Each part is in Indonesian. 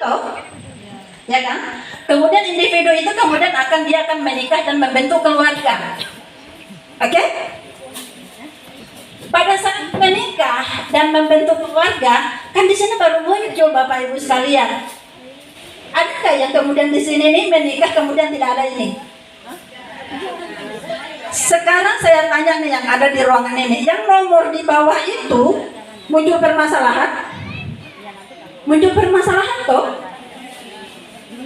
toh, ya kan? Kemudian individu itu kemudian dia akan menikah dan membentuk keluarga. Oke? Pada saat menikah dan membentuk keluarga, kan di sini baru muncul Bapak Ibu sekalian. Ada nggak yang kemudian di sini nih menikah kemudian tidak ada ini? Sekarang saya tanya nih yang ada di ruangan ini, yang nomor di bawah itu muncul permasalahan? Muncul permasalahan toh?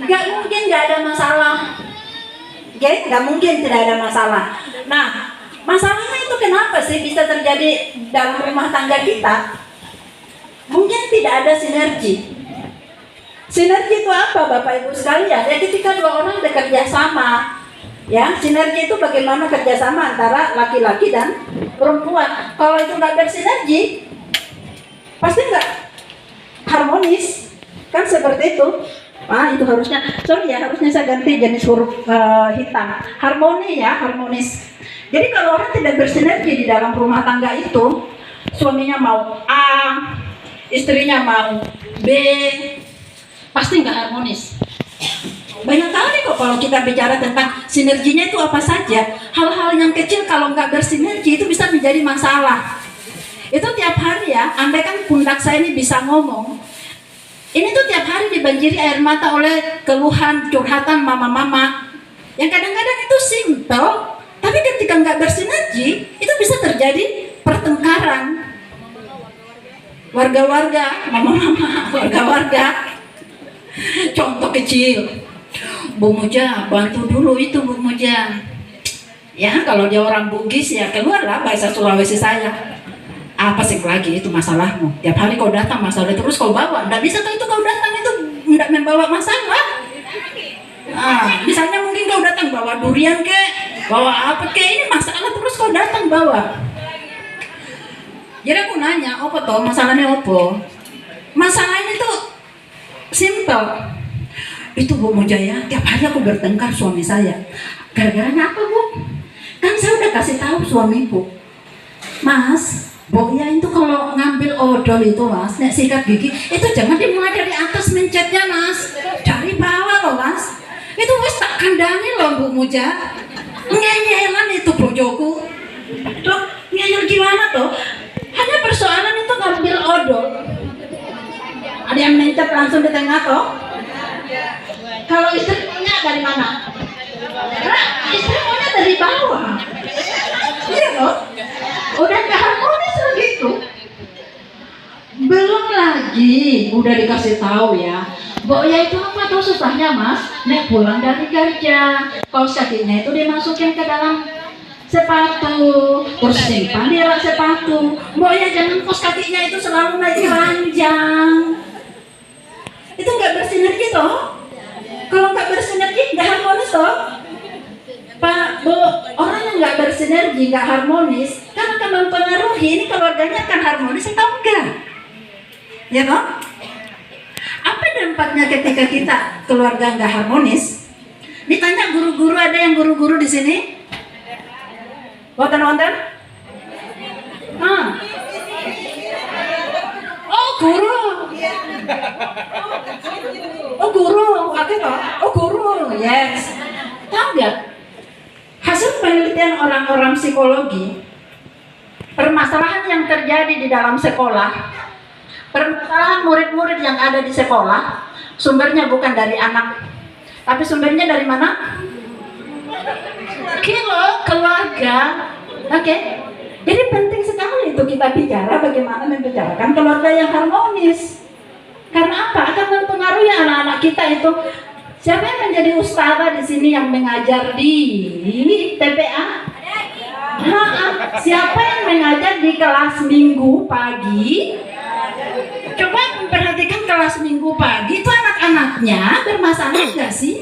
Nggak mungkin nggak ada masalah. Oke, nggak mungkin tidak ada masalah. Nah, masalahnya itu kenapa sih bisa terjadi dalam rumah tangga kita? Mungkin tidak ada sinergi. Sinergi itu apa Bapak Ibu sekalian? Ya ketika dua orang bekerja sama, ya sinergi itu bagaimana kerjasama antara laki-laki dan perempuan. Kalau itu nggak bersinergi, pasti nggak harmonis, kan seperti itu. Itu harusnya, harusnya saya ganti jenis huruf hitam. Harmoni ya, harmonis. Jadi kalau orang tidak bersinergi di dalam rumah tangga itu, suaminya mau A, istrinya mau B, pasti nggak harmonis. Banyak kali kok kalau kita bicara tentang sinerginya itu apa saja. Hal-hal yang kecil kalau nggak bersinergi itu bisa menjadi masalah. Itu tiap hari ya, andai kan pundak saya ini bisa ngomong, ini tuh tiap hari dibanjiri air mata oleh keluhan, curhatan mama-mama yang kadang-kadang itu simpel, tapi ketika nggak bersinergi itu bisa terjadi pertengkaran. Warga-warga, mama-mama, warga-warga. Contoh kecil, Bu Muja bantu dulu itu Bu Muja. Ya kalau dia orang Bugis ya keluarlah bahasa Sulawesi saya. Apa sih lagi itu masalahmu? Tiap hari kau datang masalah terus kau bawa. Nggak bisa tuh itu kau datang itu nggak membawa masalah. Misalnya mungkin kau datang bawa durian kek, bawa apa kek, ini masalah terus kau datang bawa. Jadi aku nanya, apa toh masalahnya apa? Masalahnya tuh simple. Itu Bu Mujaya, tiap hari aku bertengkar suami saya. Gara-garanya apa Bu? Kan saya udah kasih tahu suamiku, Mas, Boya itu kalau ngambil odol itu Mas, nek sikat gigi itu jangan dimulai dari atas mencetnya Mas, dari bawah loh Mas. Itu wis tak kandani loh Bu Muja. Ngenyelan itu bojoku. Tuh ngeyel gimana tuh? Hanya persoalan itu ngambil odol. Ada yang mencet langsung di tengah toh? Kalau istri punya dari mana? Istri punya dari bawah. Iya loh. Udah gak harmonis begitu. Belum lagi udah dikasih tahu ya, Boya itu apa tuh susahnya Mas? Nek pulang dari kerja, kaos kakinya itu dimasukin ke dalam sepatu, terus simpan di rak sepatu. Boya jangan kaos kakinya itu selalu naik ranjang. Itu nggak bersinergi toh? Kalau nggak bersinergi nggak harmonis toh? Pak, Bu, orang yang nggak bersinergi, nggak harmonis, kan akan mempengaruhi ini keluarganya akan harmonis atau enggak? Ya toh? Apa dampaknya ketika kita keluarga nggak harmonis? Ditanya guru-guru, ada yang guru-guru di sini? Wonten? Oh guru. Oh guru, oke toh? Oh guru, yes. Tahu nggak? Hasil penelitian orang-orang psikologi, permasalahan yang terjadi di dalam sekolah, permasalahan murid-murid yang ada di sekolah, sumbernya bukan dari anak, tapi sumbernya dari mana? Keluarga. Oke. Jadi penting sekali itu kita bicara bagaimana membicarakan keluarga yang harmonis. Karena apa? Akan mempengaruhi anak-anak kita itu. Siapa yang menjadi ustazah di sini yang mengajar di TPA? Siapa yang mengajar di kelas minggu pagi? Coba memperhatikan kelas minggu pagi itu anak-anaknya bermasalah nggak sih?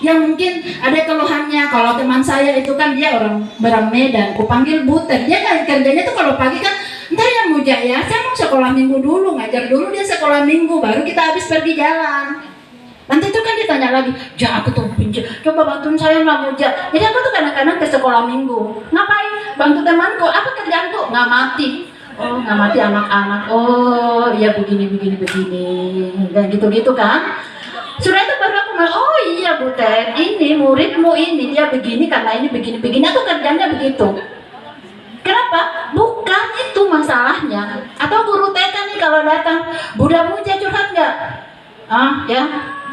Yang mungkin ada keluhannya, kalau teman saya itu kan dia orang Medan, aku panggil Butet, dia kan kerjanya tuh kalau pagi kan, ntar ya Muja ya, saya mau sekolah minggu dulu, ngajar dulu dia sekolah minggu, baru kita habis pergi jalan. Nanti tuh kan ditanya lagi, Ja aku tuh pinjam, coba bantuin saya lah Muja. Jadi aku tuh kadang-kadang ke sekolah minggu, ngapain? Bantu temanku, apa kerjaanku? Nggak mati. Oh, ngamati anak-anak. Oh, iya begini, dan gitu-gitu kan. Sudah itu baru aku bilang, oh iya Bu Ted, ini muridmu ini dia begini karena ini begini. Aku kerjanya begitu. Kenapa? Bukan itu masalahnya. Atau guru TK nih kalau datang, Bunda Muja curhat nggak? Ah, ya,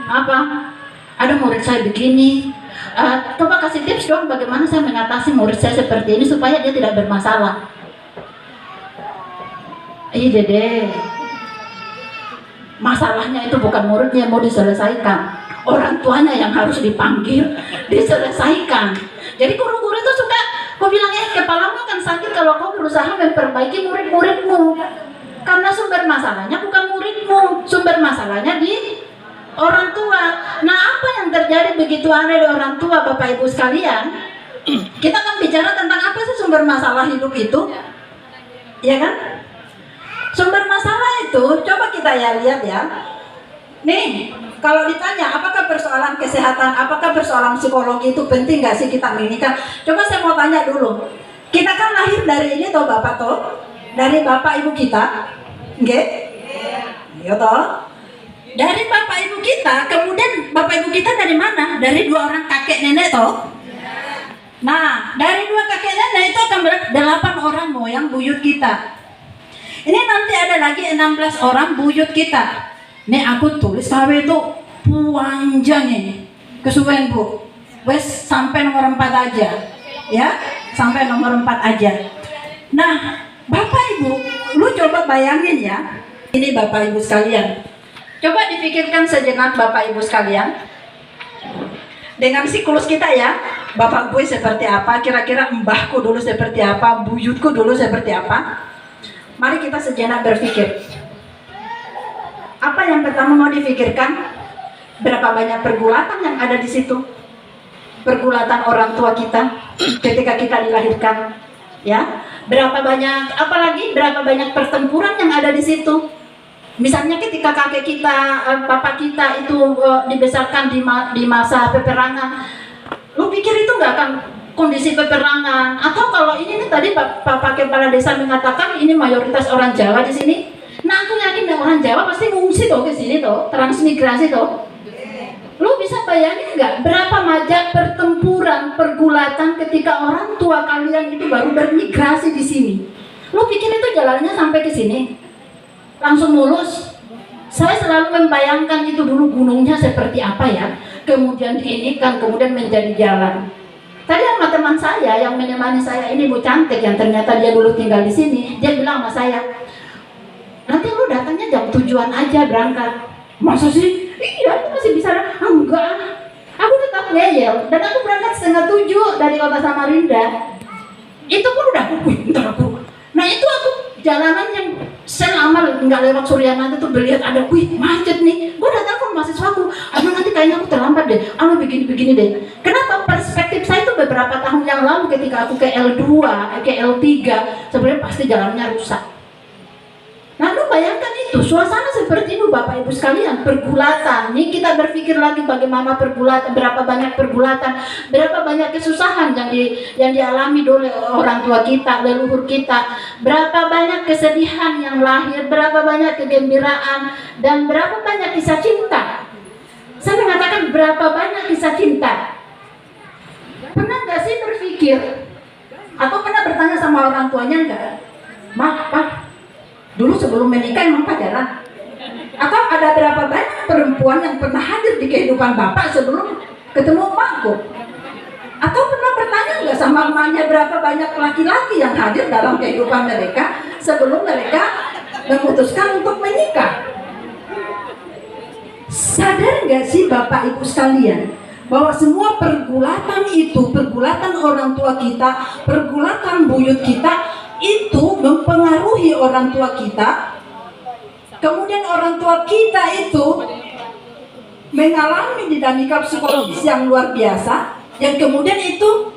apa? Ada murid saya begini. Coba kasih tips dong bagaimana saya mengatasi murid saya seperti ini supaya dia tidak bermasalah. Iya dede, masalahnya itu bukan muridnya yang mau diselesaikan, orang tuanya yang harus dipanggil, diselesaikan. Jadi guru-guru itu suka, kau bilang kepalamu akan sakit kalau kau berusaha memperbaiki murid-muridmu, karena sumber masalahnya bukan muridmu, sumber masalahnya di orang tua. Nah, apa yang terjadi begitu aneh di orang tua, Bapak Ibu sekalian? Kita kan bicara tentang apa sih sumber masalah hidup itu, ya kan? Sumber masalah itu, coba kita ya lihat ya. Nih, kalau ditanya apakah persoalan kesehatan, apakah persoalan psikologi itu penting nggak sih kita menikah? Coba saya mau tanya dulu. Kita kan lahir dari ini toh Bapak toh, dari Bapak Ibu kita, nggih? Iya toh. Dari Bapak Ibu kita, kemudian Bapak Ibu kita dari mana? Dari dua orang kakek nenek toh. Nah, dari dua kakek nenek itu akan berarti 8 orang moyang buyut kita. Ini nanti ada lagi 16 orang buyut kita. Nih aku tulis KW itu panjang ini. Kesuwen Bu. Wes sampai nomor 4 aja. Ya, sampai nomor 4 aja. Nah, Bapak Ibu, lu coba bayangin ya. Ini Bapak Ibu sekalian. Coba dipikirkan sejenak Bapak Ibu sekalian. Dengan siklus kita ya. Bapak gue seperti apa, kira-kira mbahku dulu seperti apa, buyutku dulu seperti apa. Mari kita sejenak berpikir. Apa yang pertama mau difikirkan? Berapa banyak pergulatan yang ada di situ? Pergulatan orang tua kita ketika kita dilahirkan, ya. Berapa banyak, apalagi berapa banyak pertempuran yang ada di situ? Misalnya ketika kakek kita, bapak kita itu dibesarkan di masa peperangan, lu pikir itu nggak akan kondisi peperangan? Atau kalau ini nih tadi Pak Kepala Desa mengatakan ini mayoritas orang Jawa di sini. Nah, aku yakin orang Jawa pasti ngungsi tuh ke sini tuh, transmigrasi tuh. Lu bisa bayangin nggak berapa banyak pertempuran, pergulatan ketika orang tua kalian itu baru bermigrasi di sini? Lu pikir itu jalannya sampai ke sini langsung mulus? Saya selalu membayangkan itu dulu gunungnya seperti apa ya, kemudian diinikan, kemudian menjadi jalan. Tadi sama teman saya yang menemani saya ini Bu Cantik yang ternyata dia dulu tinggal di sini, dia bilang sama saya, nanti lu datangnya jam 7-an aja berangkat. Masa sih? Iya, itu masih bisa. Enggak, aku tetap ngeyel dan aku berangkat 6:30 dari kota Samarinda. Itu pun udah bentar aku. Nah itu aku jalanan yang selama nggak lewat Suryana itu melihat ada, wih macet nih. Gue udah telepon mahasiswaku, aduh nanti kayaknya aku terlambat deh, begini deh. Kenapa? Perspektif saya itu beberapa tahun yang lalu ketika aku ke L2, ke L3, sebenarnya pasti jalannya rusak. Nah, lu bayangkan itu, suasana seperti itu Bapak Ibu sekalian, pergulatan. Nih kita berpikir lagi bagaimana pergulatan, berapa banyak pergulatan, berapa banyak kesusahan yang dialami oleh orang tua kita, leluhur kita, berapa banyak kesedihan yang lahir, berapa banyak kegembiraan, dan berapa banyak kisah cinta. Saya mengatakan berapa banyak kisah cinta. Pernah nggak sih berpikir, atau pernah bertanya sama orang tuanya nggak? Pak, dulu sebelum menikah emang pacaran? Atau ada berapa banyak perempuan yang pernah hadir di kehidupan Bapak sebelum ketemu emakku? Atau pernah bertanya nggak sama emaknya berapa banyak laki-laki yang hadir dalam kehidupan mereka sebelum mereka memutuskan untuk menikah? Sadar nggak sih Bapak Ibu sekalian bahwa semua pergulatan itu, pergulatan orang tua kita, pergulatan buyut kita itu mempengaruhi orang tua kita. Kemudian orang tua kita itu mengalami dinamika psikologis yang luar biasa, yang kemudian itu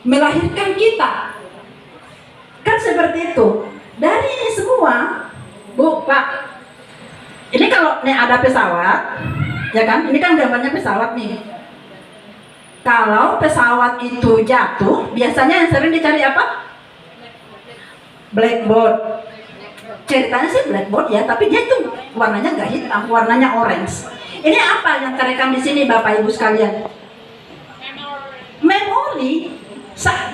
melahirkan kita. Kan seperti itu. Dari ini semua, Bu, Pak, ini kalau nih ada pesawat, ya kan? Ini kan gambarnya pesawat nih. Kalau pesawat itu jatuh, biasanya yang sering dicari apa? Blackboard. ceritanya sih blackboard ya, tapi dia itu warnanya nggak hitam, warnanya orange. Ini apa yang terekam di sini Bapak Ibu sekalian? Memori.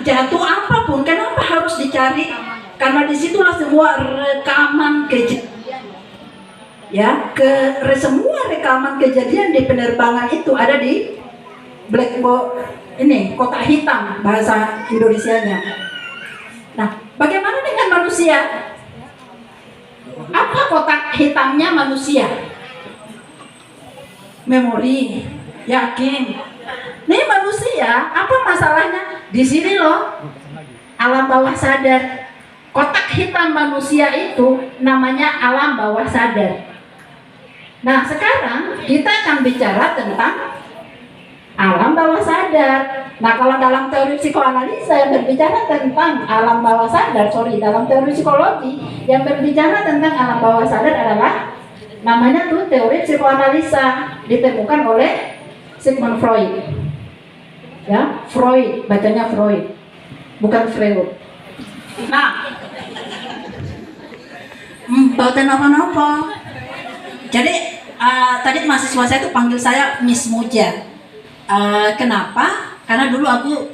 Jatuh apapun, kenapa harus dicari? Karena disitulah semua rekaman kejadian. Ya, semua rekaman kejadian di penerbangan itu ada di blackboard ini, kotak hitam bahasa Indonesianya. Nah, bagaimana dengan manusia? Apa kotak hitamnya manusia? Memori. Yakin? Nih manusia, apa masalahnya? Di sini loh, alam bawah sadar. Kotak hitam manusia itu namanya alam bawah sadar. Nah, sekarang kita akan bicara tentang alam bawah sadar. Nah, kalau dalam teori psikoanalisa yang berbicara tentang alam bawah sadar, dalam teori psikologi yang berbicara tentang alam bawah sadar adalah namanya tuh teori psikoanalisa, ditemukan oleh Sigmund Freud. Ya, Freud, bacanya Freud, bukan Freud. Nah, bauten apa-apa. Jadi tadi mahasiswa saya tuh panggil saya Miss Muja. Kenapa? Karena dulu aku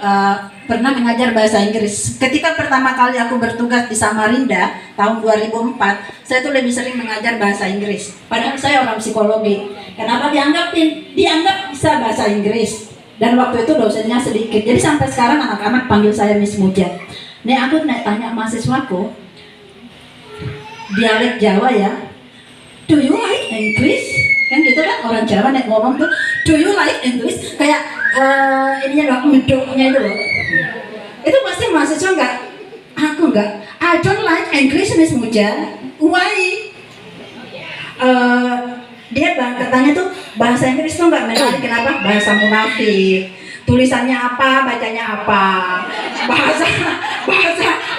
pernah mengajar bahasa Inggris. Ketika pertama kali aku bertugas di Samarinda tahun 2004, saya tuh lebih sering mengajar bahasa Inggris. Padahal saya orang psikologi. Kenapa dianggap bisa bahasa Inggris? Dan waktu itu dosennya sedikit. Jadi sampai sekarang anak-anak panggil saya Miss Muja. Nih aku tanya mahasiswaku, dialek Jawa ya, do you like English? Kan gitu kan orang Jawa nek ngomong tuh, do you like English? Kayak ininya loh, ngedoknya itu loh. Itu pasti mahasiswa enggak? Aku enggak. I don't like English, Miss Muja. Why? Dia katanya tuh bahasa Inggris tuh enggak menarik. Kenapa? Bahasa munafik. Tulisannya apa, bacanya apa.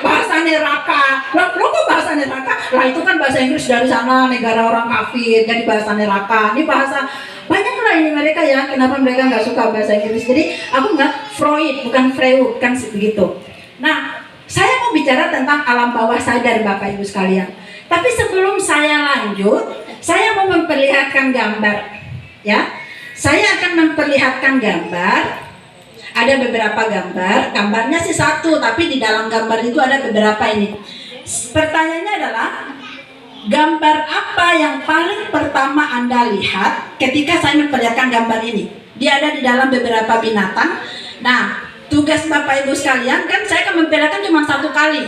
Bahasa neraka. Lo kok bahasa neraka? Lah itu kan bahasa Inggris dari sana, negara orang kafir, jadi bahasa neraka. Ini bahasa banyak lah ini mereka ya. Kenapa mereka nggak suka bahasa Inggris? Jadi aku nggak Freud, bukan Freud kan begitu. Nah, saya mau bicara tentang alam bawah sadar Bapak Ibu sekalian. Tapi sebelum saya lanjut, saya mau memperlihatkan gambar. Ya, saya akan memperlihatkan gambar. Ada beberapa gambar, gambarnya sih satu, tapi di dalam gambar itu ada beberapa ini. Pertanyaannya adalah, gambar apa yang paling pertama Anda lihat ketika saya memperlihatkan gambar ini? Dia ada di dalam beberapa binatang. Nah, tugas Bapak Ibu sekalian, kan saya akan memperlihatkan cuma satu kali,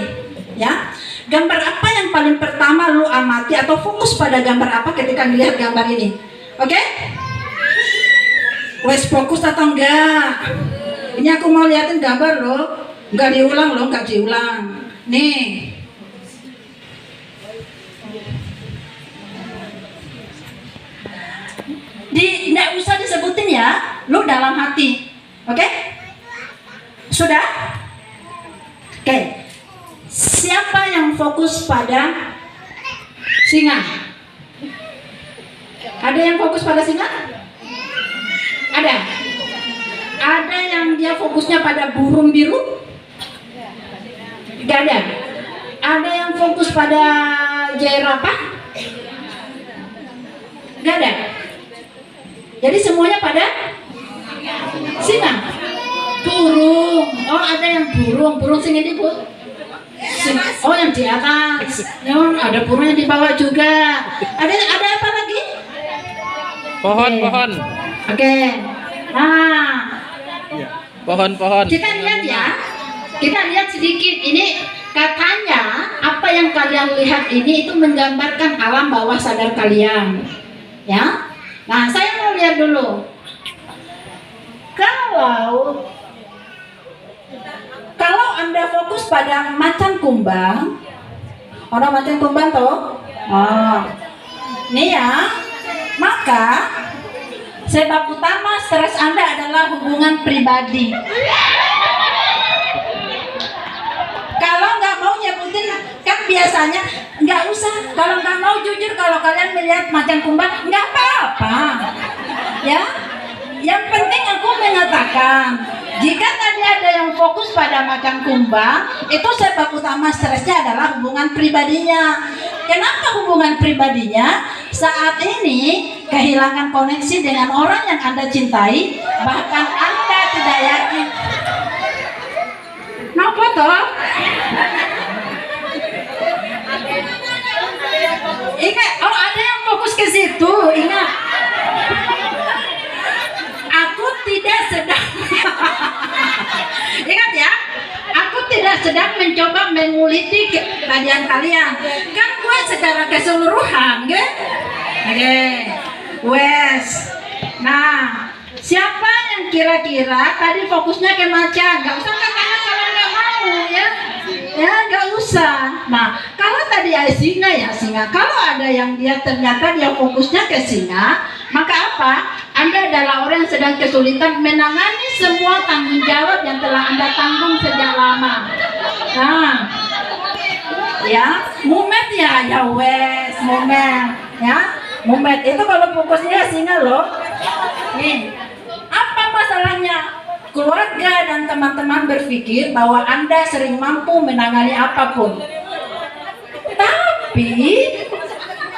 ya. Gambar apa yang paling pertama lu amati atau fokus pada gambar apa ketika melihat gambar ini? Oke? Wes fokus atau enggak? Ini aku mau liatin gambar loh, nggak diulang loh, nggak diulang. Nih, nggak usah disebutin ya, lu dalam hati, oke? Sudah? Oke. Siapa yang fokus pada singa? Ada yang fokus pada singa? Ada. Ada yang dia fokusnya pada burung biru? Gak ada. Ada yang fokus pada jerapah? Gak ada. Jadi semuanya pada singa. Burung. Oh, ada yang burung. Burung sing ini, Bu. Oh, yang di atas. Oh, ada burung yang di bawah juga. Ada apa lagi? Pohon. Oke. Nah, Pohon. kita lihat ya. Kita lihat sedikit. Ini katanya apa yang kalian lihat ini itu menggambarkan alam bawah sadar kalian. Ya. Nah, saya mau lihat dulu. Kalau Anda fokus pada macan kumbang, orang macan kumbang toh? Oh. Nih ya. Maka sebab utama stres Anda adalah hubungan pribadi. Kalau nggak mau nyebutin, kan biasanya nggak usah. Kalau nggak mau jujur, kalau kalian melihat macan kumbang, nggak apa-apa. Ya, yang penting aku mengatakan, jika tadi ada yang fokus pada macan kumbang, itu sebab utama stresnya adalah hubungan pribadinya. Kenapa hubungan pribadinya saat ini kehilangan koneksi dengan orang yang Anda cintai, bahkan Anda tidak yakin. Kenapa toh? Ingat, oh ada yang fokus ke situ. Ingat, aku tidak sedang ingat ya, aku tidak sedang mencoba menguliti kepribadian kalian. Kan gue secara keseluruhan, kan? Oke, wes. Nah, siapa yang kira-kira tadi fokusnya ke macan? Gak usah katanya kalau nggak mau ya. Ya nggak usah. Nah, kalau tadi ya singa. Kalau ada yang dia ternyata dia fokusnya ke singa, maka apa? Anda adalah orang yang sedang kesulitan menangani semua tanggung jawab yang telah Anda tanggung sejak lama. Nah, ya, mumet ya wes, mumet ya. Mumet itu kalau fokusnya singa loh. Nih, apa masalahnya? Keluarga dan teman-teman berpikir bahwa Anda sering mampu menangani apapun. Tapi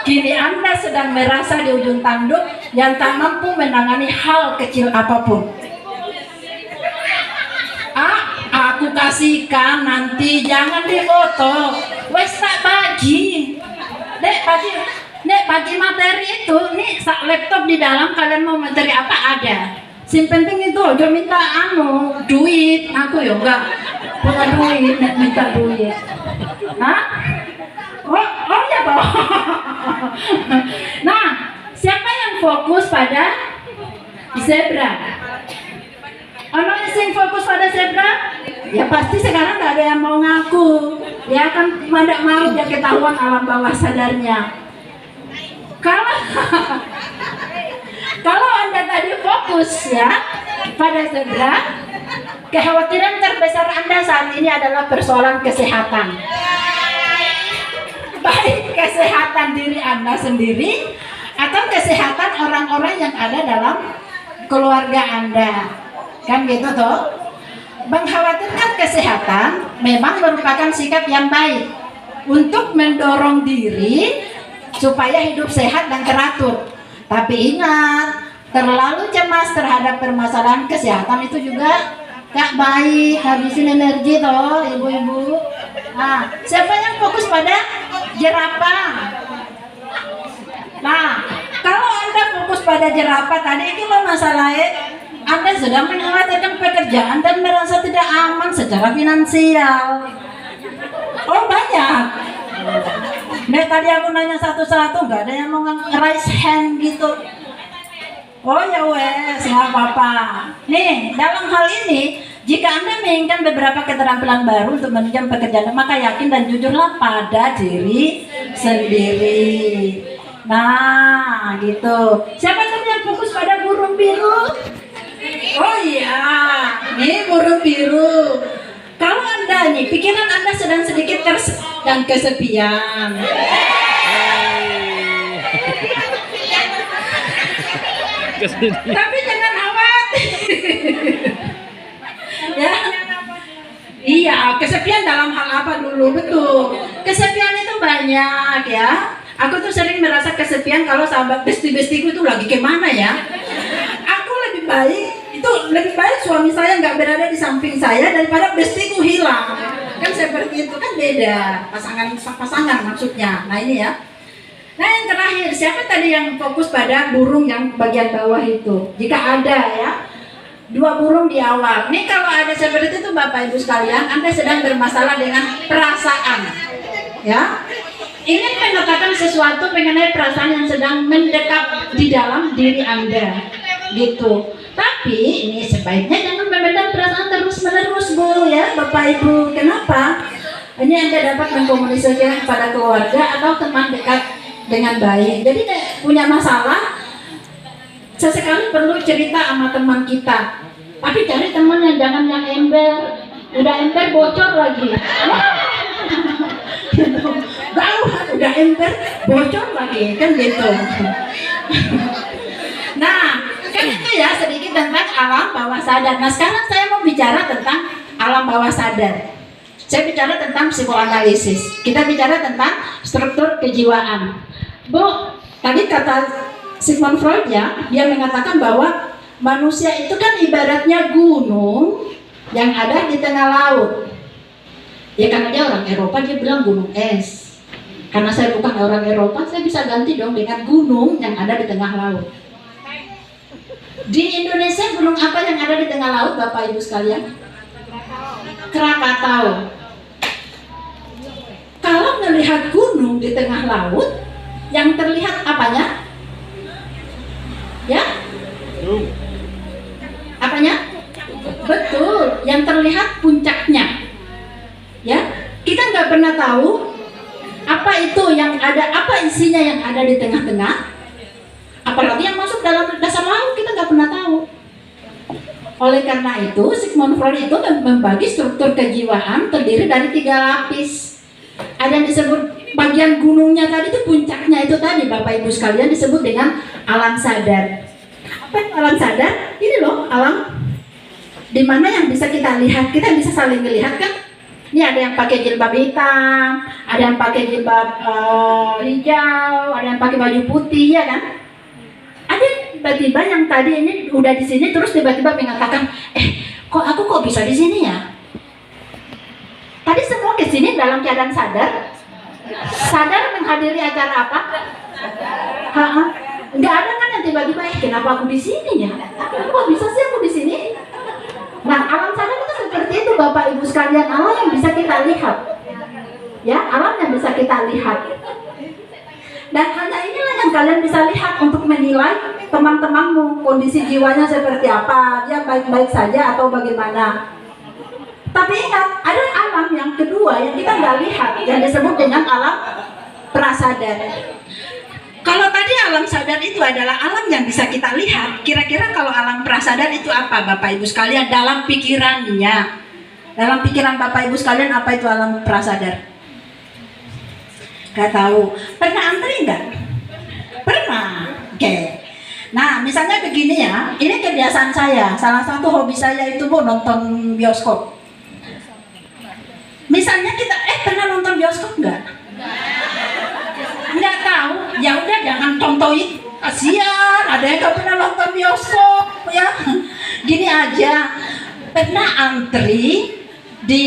kini Anda sedang merasa di ujung tanduk yang tak mampu menangani hal kecil apapun. Aku kasihkan nanti, jangan difoto. Wes tak bagi. Dek bagi materi itu, nih sak laptop di dalam, kalian mau materi apa ada. Yang penting itu aja minta duit. Aku ya enggak punya duit, minta duit. Hah? Oh ya toh. Nah, siapa yang fokus pada zebra? Ono yang fokus pada zebra? Ya pasti sekarang nggak ada yang mau ngaku. Ya kan tidak mau dia ketahuan alam bawah sadarnya. Kalau Anda tadi fokus ya pada zebra, kekhawatiran terbesar Anda saat ini adalah persoalan kesehatan. Baik kesehatan diri Anda sendiri atau kesehatan orang-orang yang ada dalam keluarga Anda. Kan gitu toh? Mengkhawatirkan kesehatan memang merupakan sikap yang baik untuk mendorong diri supaya hidup sehat dan teratur. Tapi ingat, terlalu cemas terhadap permasalahan kesehatan itu juga gak baik, habisin energi toh ibu-ibu. Nah, siapa yang fokus pada jerapah? Nah, kalau Anda fokus pada jerapah tadi itu masalahnya Anda sedang mengkhawatirkan pekerjaan dan merasa tidak aman secara finansial. Oh banyak. Nih tadi aku nanya satu-satu, nggak ada yang mau raise hand gitu. Oh ya wes, nggak apa-apa. Nih dalam hal ini, jika Anda menginginkan beberapa keterampilan baru untuk menunjang pekerjaan, maka yakin dan jujurlah pada diri sendiri. Nah gitu. Siapa tadi yang fokus pada burung biru? Oh iya, nih burung biru. Kalau Anda nih, pikiran Anda sedang sedikit dan kesepian. Tapi jangan khawatir. Ya. Iya, kesepian dalam hal apa dulu? Betul. Kesepian itu banyak ya. Aku tuh sering merasa kesepian kalau sahabat besti-bestiku itu lagi kemana ya. Aku lebih baik suami saya nggak berada di samping saya daripada bestiku hilang. Kan seperti itu kan beda pasangan maksudnya. Nah ini ya. Nah yang terakhir, siapa tadi yang fokus pada burung yang bagian bawah itu? Jika ada ya, 2 burung di awal. Nih kalau ada seperti itu Bapak Ibu sekalian, Anda sedang bermasalah dengan perasaan. Ya, ingin mengatakan sesuatu mengenai perasaan yang sedang mendekat di dalam diri Anda, gitu. Tapi ini sebaiknya jangan memendam perasaan terus-menerus Bu ya Bapak Ibu. Kenapa? Ini Anda dapat mengkomunikasikan kepada keluarga atau teman dekat dengan baik. Jadi punya masalah, sesekali perlu cerita sama teman kita. Tapi cari teman yang jangan yang ember. Udah ember bocor lagi. Gawat, udah ember bocor lagi kan gitu. Nah, kan itu ya sedikit tentang alam bawah sadar. Nah sekarang saya mau bicara tentang alam bawah sadar. Saya bicara tentang psikoanalisis. Kita bicara tentang struktur kejiwaan. Bu, tadi kata Sigmund Freud ya, dia mengatakan bahwa manusia itu kan ibaratnya gunung yang ada di tengah laut. Ya karena dia orang Eropa, dia bilang gunung es. Karena saya bukan orang Eropa, saya bisa ganti dong dengan gunung yang ada di tengah laut. Di Indonesia gunung apa yang ada di tengah laut, Bapak Ibu sekalian? Krakatau. Kalau melihat gunung di tengah laut, yang terlihat apanya? Ya? Apanya? Betul, yang terlihat puncaknya. Ya, kita nggak pernah tahu apa itu yang ada, apa isinya yang ada di tengah-tengah. Apalagi yang masuk dalam dasar laut, kita nggak pernah tahu. Oleh karena itu, Sigmund Freud itu membagi struktur kejiwaan terdiri dari 3 lapis. Ada yang disebut bagian gunungnya tadi itu, puncaknya itu tadi, Bapak Ibu sekalian, disebut dengan alam sadar. Apa itu alam sadar? Ini loh alam dimana yang bisa kita lihat, kita bisa saling melihat kan? Ini ada yang pakai jilbab hitam, ada yang pakai jilbab hijau, ada yang pakai baju putih, ya kan? Ada tiba-tiba yang tadi ini udah di sini terus tiba-tiba mengatakan, kok bisa di sini ya? Tadi semua ke sini dalam keadaan sadar. Sadar menghadiri acara apa? Nggak ada kan yang tiba-tiba, kenapa aku di sini ya? Kok bisa sih aku di sini? Nah, alam sadar itu seperti itu, Bapak Ibu sekalian, alam yang bisa kita lihat. Ya, alam yang bisa kita lihat. Dan hanya inilah yang kalian bisa lihat untuk menilai teman-temanmu, kondisi jiwanya seperti apa, dia baik-baik saja atau bagaimana. Tapi ingat, ada alam yang kedua yang kita nggak lihat, yang disebut dengan alam prasadar. Kalau tadi alam sadar itu adalah alam yang bisa kita lihat, kira-kira kalau alam prasadar itu apa, Bapak Ibu sekalian, dalam pikirannya? Dalam pikiran Bapak Ibu sekalian, apa itu alam prasadar? Gak tahu. Pernah antri nggak? Pernah. Oke. Nah, misalnya begini ya, ini kebiasaan saya. Salah satu hobi saya itu nonton bioskop. Misalnya kita, pernah nonton bioskop nggak? Nggak tahu. Ya udah, jangan contohin. Kasihan, ada yang nggak pernah nonton bioskop ya. Gini aja, pernah antri di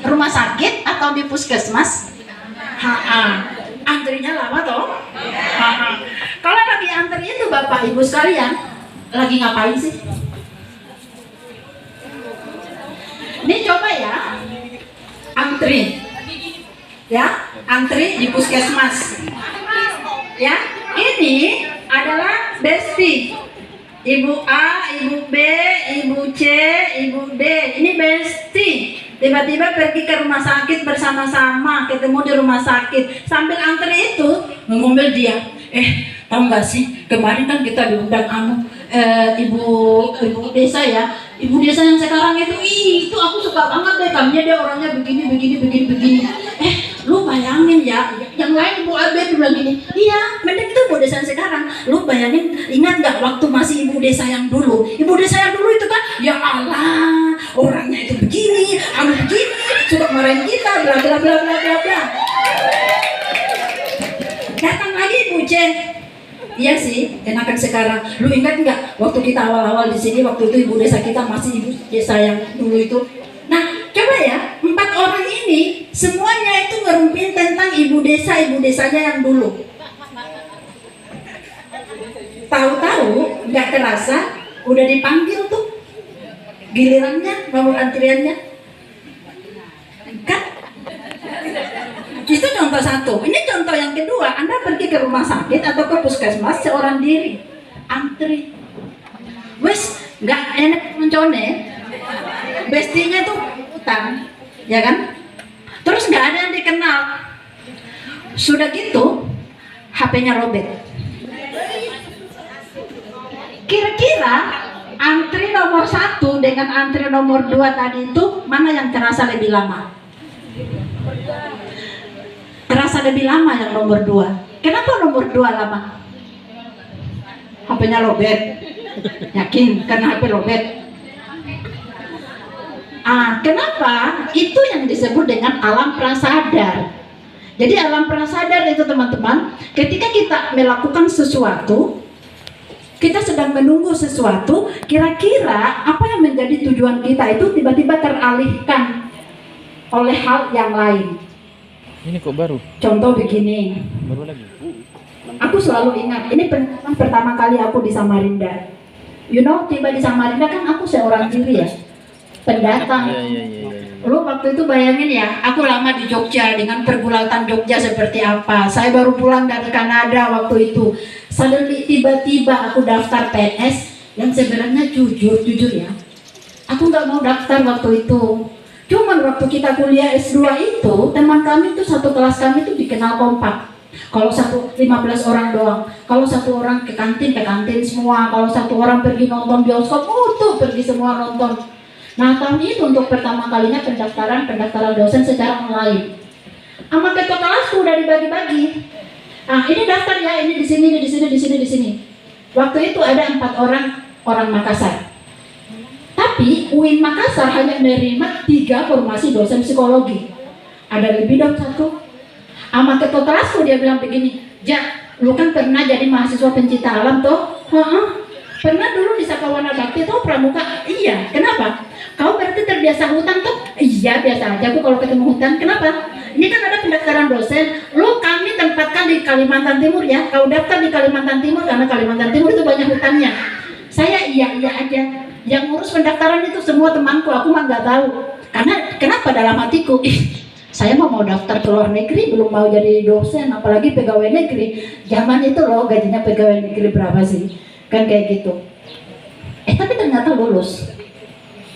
rumah sakit atau di puskesmas? Antrinya lama toh? Kalau lagi antri itu, Bapak Ibu sekalian, lagi ngapain sih? Ini coba ya, antri, ya, antri di puskesmas. Ya, ini adalah Besti. Ibu A, Ibu B, Ibu C, Ibu D. Ini Besti. Tiba-tiba pergi ke rumah sakit bersama-sama, ketemu di rumah sakit. Sambil antri itu, ngomel dia. Tahu nggak sih, kemarin kan kita diundang ibu desa ya. Ibu desa yang sekarang itu aku suka banget deh, kayaknya dia orangnya begini. Lu bayangin ya, yang lain Ibu Abe bilang gini, iya, mending itu ibu desa yang sekarang. Lu bayangin, ingat nggak waktu masih ibu desa yang dulu? Ibu desa yang dulu itu kan, ya Allah, orangnya itu begini, suka marahin kita, bla bla bla bla bla bla. Datang lagi Ibu C. Iya sih, enakan sekarang. Lu ingat nggak waktu kita awal-awal di sini, waktu itu ibu desa kita masih ibu desa yang dulu itu. Nah, coba ya, 4 orang ini semuanya itu ngerumpin tentang ibu desanya yang dulu. Tahu-tahu nggak terasa udah dipanggil tuh gilirannya, nomor antriannya. Kan? Itu contoh satu. Ini contoh yang kedua. Anda pergi ke rumah sakit atau ke puskesmas seorang diri, antri. Wes, nggak enak mencone. Bestinya tuh utang, ya kan? Terus nggak ada yang dikenal. Sudah gitu, HP-nya robek. Kira-kira antri nomor 1 dengan antri nomor 2 tadi itu mana yang terasa lebih lama? Terasa lebih lama yang nomor 2. Kenapa nomor 2 lama? HP-nya robek. Yakin karena HP robek. Kenapa? Itu yang disebut dengan alam prasadar. Jadi alam prasadar itu teman-teman, ketika kita melakukan sesuatu, kita sedang menunggu sesuatu, kira-kira apa yang menjadi tujuan kita itu tiba-tiba teralihkan oleh hal yang lain. Ini kok baru? Contoh begini, Baru lagi. aku selalu ingat, ini pengalaman pertama kali aku di Samarinda. You know, tiba di Samarinda kan aku seorang diri ya, pendatang. Iya. Lu waktu itu bayangin ya, aku lama di Jogja dengan pergulatan Jogja seperti apa. Saya baru pulang dari Kanada waktu itu. Suddenly tiba-tiba aku daftar PNS yang sebenarnya jujur ya. Aku nggak mau daftar waktu itu. Cuman waktu kita kuliah S2 itu, teman kami itu satu kelas kami itu dikenal kompak. Kalau 15 orang doang. Kalau satu orang ke kantin semua. Kalau satu orang pergi nonton bioskop, tuh pergi semua nonton. Nah, tahun itu untuk pertama kalinya pendaftaran dosen secara online. Sama ketua kelasku udah dibagi-bagi. Nah, ini daftar ya, ini di sini. Waktu itu ada 4 orang Makassar. Tapi UIN Makassar hanya menerima 3 formasi dosen psikologi. Ada lebih dong 1. Sama ketua kelasku dia bilang begini, "Ja, lu kan pernah jadi mahasiswa pencinta alam toh?" Pernah dulu di Sakawana Bakti tuh pramuka. Iya, kenapa? Kau berarti terbiasa hutan tuh? Iya, biasa aja aku kalau ketemu hutan. Kenapa? Ini kan ada pendaftaran dosen. Lu kami tempatkan di Kalimantan Timur ya. Kau daftar di Kalimantan Timur karena Kalimantan Timur itu banyak hutannya. Saya iya aja. Yang ngurus pendaftaran itu semua temanku. Aku mah nggak tahu. Karena kenapa dalam hatiku? Saya mau daftar ke luar negeri, belum mau jadi dosen, apalagi pegawai negeri. Zaman itu loh gajinya pegawai negeri berapa sih? Kan kayak gitu. Tapi ternyata lulus.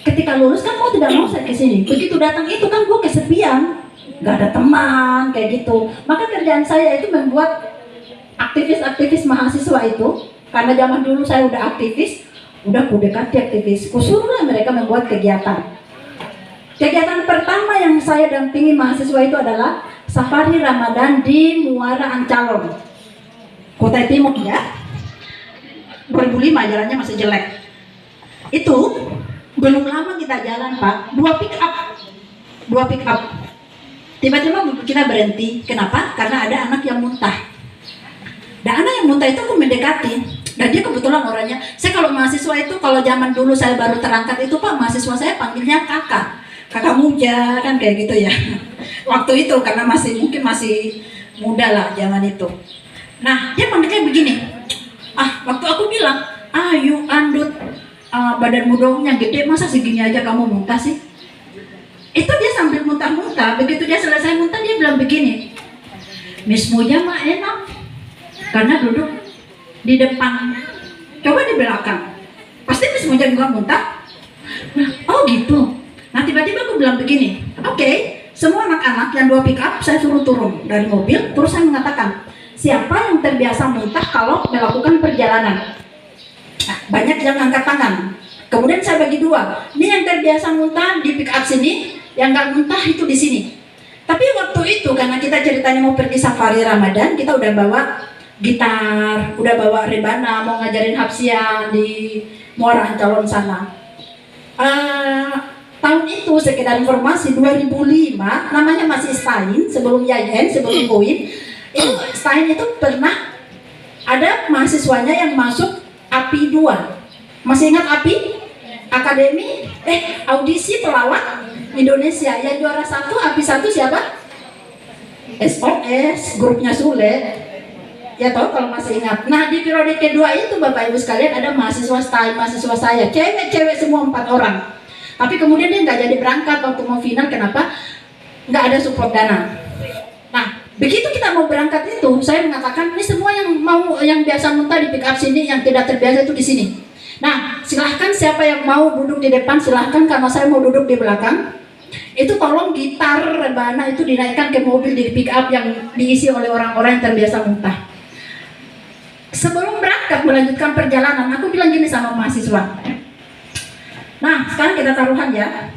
Ketika lulus kan mau tidak mau saya kesini. Begitu datang itu kan gue kesepian, nggak ada teman kayak gitu. Maka kerjaan saya itu membuat aktivis mahasiswa itu. Karena zaman dulu saya udah aktivis, udah kudekati aktivis. Kusuruhlah mereka membuat kegiatan. Kegiatan pertama yang saya dampingi mahasiswa itu adalah safari Ramadan di Muara Ancalon, Kutai Timur ya. 2005 jalannya masih jelek. Itu belum lama kita jalan Pak, 2 pick up. Tiba-tiba kita berhenti. Kenapa? Karena ada anak yang muntah. Dan anak yang muntah itu aku mendekati. Dan dia kebetulan orangnya, saya kalau mahasiswa itu, kalau zaman dulu saya baru terangkat itu Pak, mahasiswa saya panggilnya kakak muda kan kayak gitu ya. Waktu itu karena mungkin masih muda lah zaman itu. Nah dia panggilnya begini. Waktu aku bilang, you andut badanmu dong yang gede, masa segini aja kamu muntah sih? Itu dia sambil muntah-muntah. Begitu dia selesai muntah dia bilang begini, Miss Muja mah enak karena duduk di depan, coba di belakang pasti Miss Muja juga muntah. Oh gitu. Nah tiba-tiba aku bilang begini, oke, semua anak-anak yang 2 pick up saya suruh turun dari mobil. Terus saya mengatakan, siapa yang terbiasa muntah kalau melakukan perjalanan? Nah, banyak yang angkat tangan. Kemudian saya bagi 2. Ini yang terbiasa muntah di pick up sini, yang nggak muntah itu di sini. Tapi waktu itu karena kita ceritanya mau pergi safari Ramadan, kita udah bawa gitar, udah bawa rebana, mau ngajarin hafsiah di Muara Ancalon sana. Tahun itu sekedar informasi 2005 namanya masih Stain, sebelum YN, sebelum UIN. Itu Stain itu pernah ada mahasiswanya yang masuk API 2. Masih ingat API? Akademi audisi pelawak Indonesia. Yang juara 1 API 1 siapa? SOS, grupnya Sule. Ya toh kalau masih ingat. Nah di periode kedua itu Bapak Ibu sekalian ada mahasiswa Stain, mahasiswa saya, cewek semua 4 orang. Tapi kemudian dia nggak jadi berangkat waktu mau final. Kenapa? Nggak ada support dana. Nah, begitu kita mau berangkat itu, saya mengatakan ini semua yang biasa muntah di pick up sini, yang tidak terbiasa itu di sini. Nah, silahkan siapa yang mau duduk di depan silahkan, karena saya mau duduk di belakang. Itu tolong gitar rebana itu dinaikkan ke mobil di pick up yang diisi oleh orang-orang yang terbiasa muntah. Sebelum berangkat melanjutkan perjalanan, aku bilang gini sama mahasiswa. Nah, sekarang kita taruhan ya.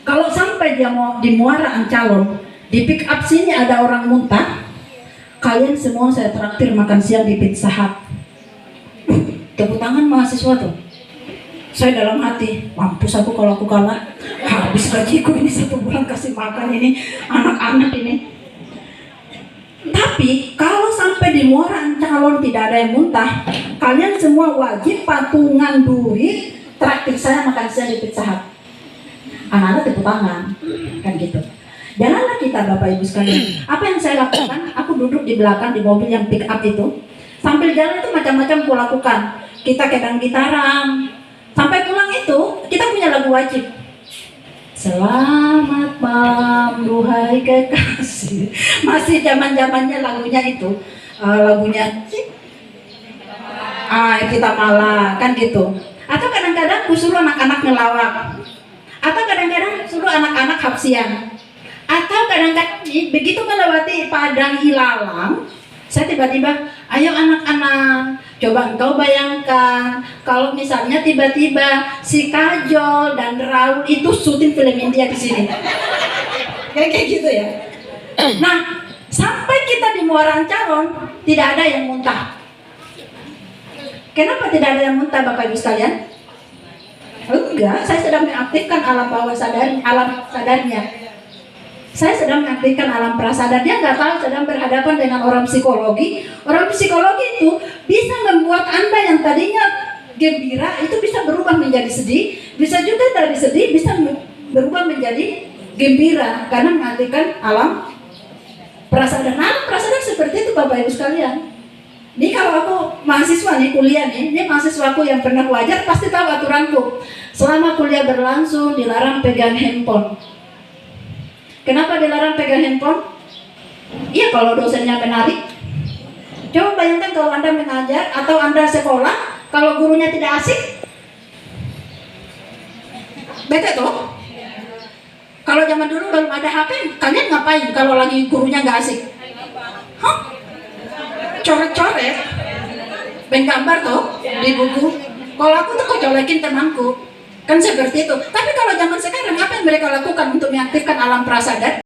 Kalau sampai dia mau di Muara Ancalon, di pick up sini ada orang muntah, kalian semua saya traktir makan siang di Pizza Hut. Tepuk tangan mahasiswa tuh. Saya dalam hati, mampus aku kalau aku kalah. Habis gajiku ini 1 bulan kasih makan ini anak-anak ini. Tapi kalau sampai di Muara Calon tidak ada yang muntah, kalian semua wajib patungan duit traktir saya makan siang di Pizza Hut. Anak-anak tepuk tangan, kan gitu. Jalanlah kita Bapak Ibu sekalian. Apa yang saya lakukan? Aku duduk di belakang di mobil yang pick up itu. Sambil jalan itu macam-macam aku lakukan. Kita kadang gitaran. Sampai pulang itu kita punya lagu wajib. Selamat malam duhai kekasih. Masih zaman-zamannya lagunya itu. Lagunya kita malah kan gitu. Atau kadang-kadang aku suruh anak-anak ngelawak. Atau kadang-kadang suruh anak-anak hapsian. Atau kadang-kadang begitu melewati padang ilalang, saya tiba-tiba, ayo anak-anak, coba engkau bayangkan kalau misalnya tiba-tiba si Kajol dan Raul itu syuting film India di sini. Kayak gitu ya. Nah, sampai kita di Muara Calon tidak ada yang muntah. Kenapa tidak ada yang muntah Bapak Ibu sekalian? Enggak, saya sedang mengaktifkan alam bawah sadar, alam sadarnya. Saya sedang mengaktifkan alam prasadar. Dia nggak tahu sedang berhadapan dengan orang psikologi. Orang psikologi itu bisa membuat Anda yang tadinya gembira itu bisa berubah menjadi sedih. Bisa juga dari sedih bisa berubah menjadi gembira karena mengaktifkan alam prasadar. Nah, alam prasadar seperti itu Bapak Ibu sekalian. Ini kalau aku mahasiswa nih kuliah nih, ini mahasiswaku yang pernah wajar pasti tahu aturanku. Selama kuliah berlangsung dilarang pegang handphone. Kenapa dilarang pegang handphone? Iya kalau dosennya menarik. Coba bayangkan kalau Anda mengajar atau Anda sekolah, kalau gurunya tidak asik, bete toh? Kalau zaman dulu belum ada HP, kalian ngapain kalau lagi gurunya nggak asik? Hah? Coret-coret, gambar toh di buku. Kalau aku tuh colekin temanku. Kan seperti itu. Tapi kalau zaman sekarang apa yang mereka lakukan untuk mengaktifkan alam prasadar?